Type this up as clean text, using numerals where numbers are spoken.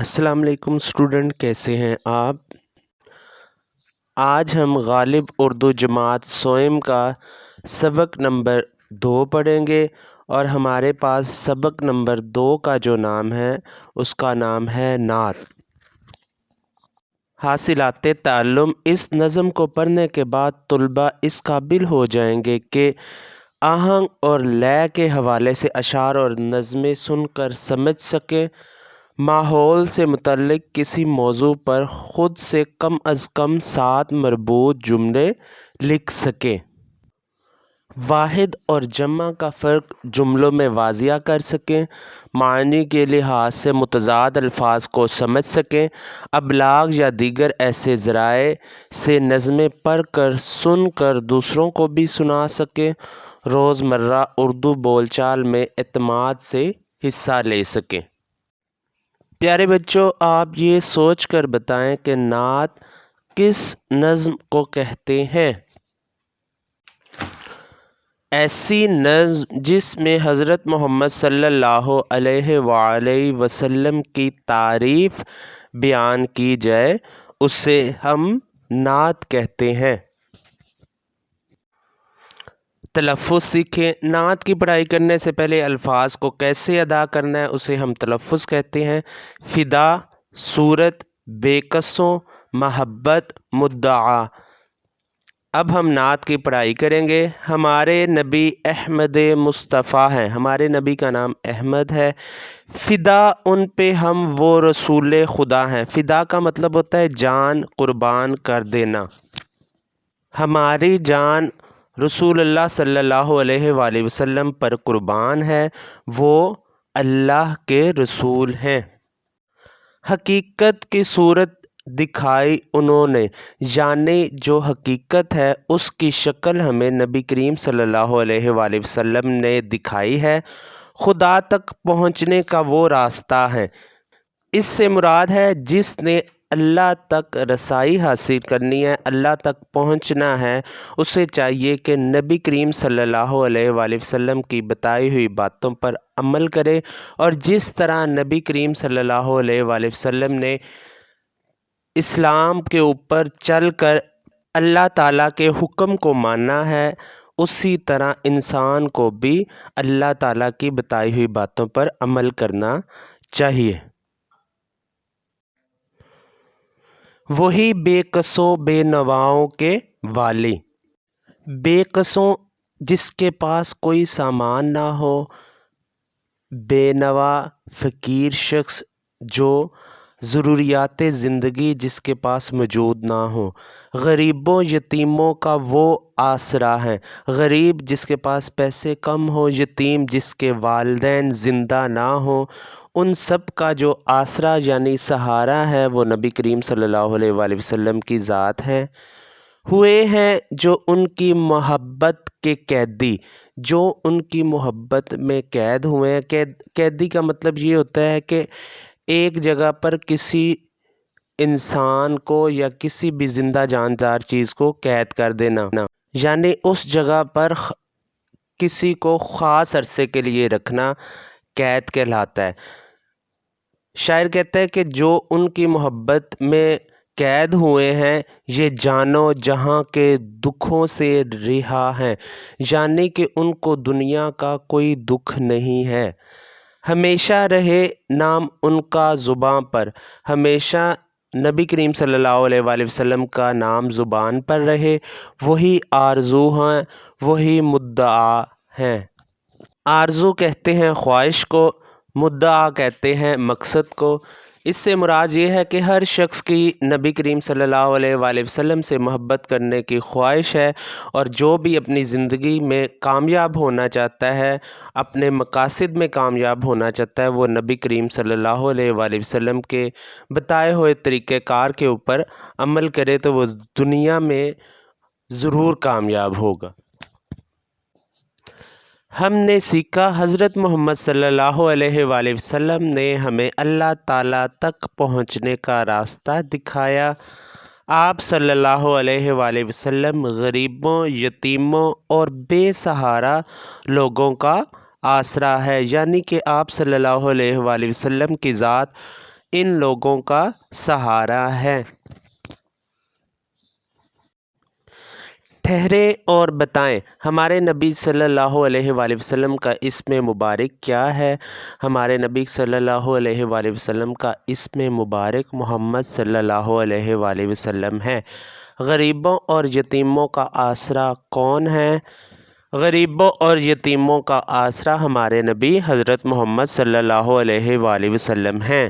السلام علیکم اسٹوڈنٹ، کیسے ہیں آپ؟ آج ہم غالب اردو جماعت سوئم کا سبق نمبر 2 پڑھیں گے، اور ہمارے پاس سبق نمبر 2 کا جو نام ہے اس کا نام ہے نعت۔ حاصلات تعلم: اس نظم کو پڑھنے کے بعد طلباء اس قابل ہو جائیں گے کہ آہنگ اور لے کے حوالے سے اشعار اور نظمیں سن کر سمجھ سکیں، ماحول سے متعلق کسی موضوع پر خود سے کم از کم 7 مربوط جملے لکھ سکیں، واحد اور جمع کا فرق جملوں میں واضح کر سکیں، معنی کے لحاظ سے متضاد الفاظ کو سمجھ سکیں، ابلاغ یا دیگر ایسے ذرائع سے نظمیں پڑھ کر سن کر دوسروں کو بھی سنا سکیں، روزمرہ اردو بول چال میں اعتماد سے حصہ لے سکیں۔ پیارے بچوں، آپ یہ سوچ کر بتائیں کہ نعت کس نظم کو کہتے ہیں؟ ایسی نظم جس میں حضرت محمد صلی اللہ علیہ وآلہ وسلم کی تعریف بیان کی جائے اسے ہم نعت کہتے ہیں۔ تلفظ سیکھیں۔ نعت کی پڑھائی کرنے سے پہلے الفاظ کو کیسے ادا کرنا ہے اسے ہم تلفظ کہتے ہیں۔ فدا، صورت، بے قصوں، محبت، مدعا۔ اب ہم نعت کی پڑھائی کریں گے۔ ہمارے نبی احمد مصطفیٰ ہیں، ہمارے نبی کا نام احمد ہے۔ فدا ان پہ ہم وہ رسول خدا ہیں۔ فدا کا مطلب ہوتا ہے جان قربان کر دینا۔ ہماری جان رسول اللہ صلی اللہ علیہ وآلہ وسلم پر قربان ہے، وہ اللہ کے رسول ہیں۔ حقیقت کی صورت دکھائی انہوں نے، یعنی جو حقیقت ہے اس کی شکل ہمیں نبی کریم صلی اللہ علیہ وآلہ وسلم نے دکھائی ہے۔ خدا تک پہنچنے کا وہ راستہ ہے۔ اس سے مراد ہے جس نے اللہ تک رسائی حاصل کرنی ہے، اللہ تک پہنچنا ہے، اسے چاہیے کہ نبی کریم صلی اللہ علیہ وآلہ وسلم کی بتائی ہوئی باتوں پر عمل کرے، اور جس طرح نبی کریم صلی اللہ علیہ وآلہ وسلم نے اسلام کے اوپر چل کر اللہ تعالیٰ کے حکم کو ماننا ہے، اسی طرح انسان کو بھی اللہ تعالیٰ کی بتائی ہوئی باتوں پر عمل کرنا چاہیے۔ وہی بے قصوں بے نواؤں کے والی۔ بے قصوں جس کے پاس کوئی سامان نہ ہو، بے نوا فقیر شخص جو ضروریات زندگی جس کے پاس موجود نہ ہو، غریبوں یتیموں کا وہ آسرا ہے۔ غریب جس کے پاس پیسے کم ہو، یتیم جس کے والدین زندہ نہ ہوں، ان سب کا جو آسرا یعنی سہارا ہے وہ نبی کریم صلی اللہ علیہ وآلہ وسلم کی ذات ہے۔ ہوئے ہیں جو ان کی محبت کے قیدی، جو ان کی محبت میں قید ہوئے ہیں۔ قیدی کا مطلب یہ ہوتا ہے کہ ایک جگہ پر کسی انسان کو یا کسی بھی زندہ جاندار چیز کو قید کر دینا، یعنی اس جگہ پر کسی کو خاص عرصے کے لیے رکھنا قید کہلاتا ہے۔ شاعر کہتا ہے کہ جو ان کی محبت میں قید ہوئے ہیں یہ جانو جہاں کے دکھوں سے رہا ہیں، یعنی کہ ان کو دنیا کا کوئی دکھ نہیں ہے۔ ہمیشہ رہے نام ان کا زباں پر، ہمیشہ نبی کریم صلی اللہ علیہ وآلہ وسلم کا نام زبان پر رہے۔ وہی آرزو ہیں، وہی مدعا ہیں۔ آرزو کہتے ہیں خواہش کو، مدعا کہتے ہیں مقصد کو۔ اس سے مراد یہ ہے کہ ہر شخص کی نبی کریم صلی اللہ علیہ وآلہ وسلم سے محبت کرنے کی خواہش ہے، اور جو بھی اپنی زندگی میں کامیاب ہونا چاہتا ہے، اپنے مقاصد میں کامیاب ہونا چاہتا ہے، وہ نبی کریم صلی اللہ علیہ وآلہ وسلم کے بتائے ہوئے طریقہ کار کے اوپر عمل کرے تو وہ دنیا میں ضرور کامیاب ہوگا۔ ہم نے سیکھا حضرت محمد صلی اللہ علیہ وآلہ وسلم نے ہمیں اللہ تعالیٰ تک پہنچنے کا راستہ دکھایا۔ آپ صلی اللہ علیہ وآلہ وسلم غریبوں، یتیموں اور بے سہارا لوگوں کا آسرا ہے، یعنی کہ آپ صلی اللہ علیہ وآلہ وسلم کی ذات ان لوگوں کا سہارا ہے۔ ٹھہریں اور بتائیں ہمارے نبی صلی اللہ علیہ وآلہ وسلم کا اسم مبارک کیا ہے؟ ہمارے نبی صلی اللہ علیہ وآلہ وسلم کا اسم مبارک محمد صلی اللہ علیہ وآلہ وسلم ہے۔ غریبوں اور یتیموں کا آسرا کون ہے؟ غریبوں اور یتیموں کا آسرا ہمارے نبی حضرت محمد صلی اللہ علیہ وآلہ وسلم ہیں۔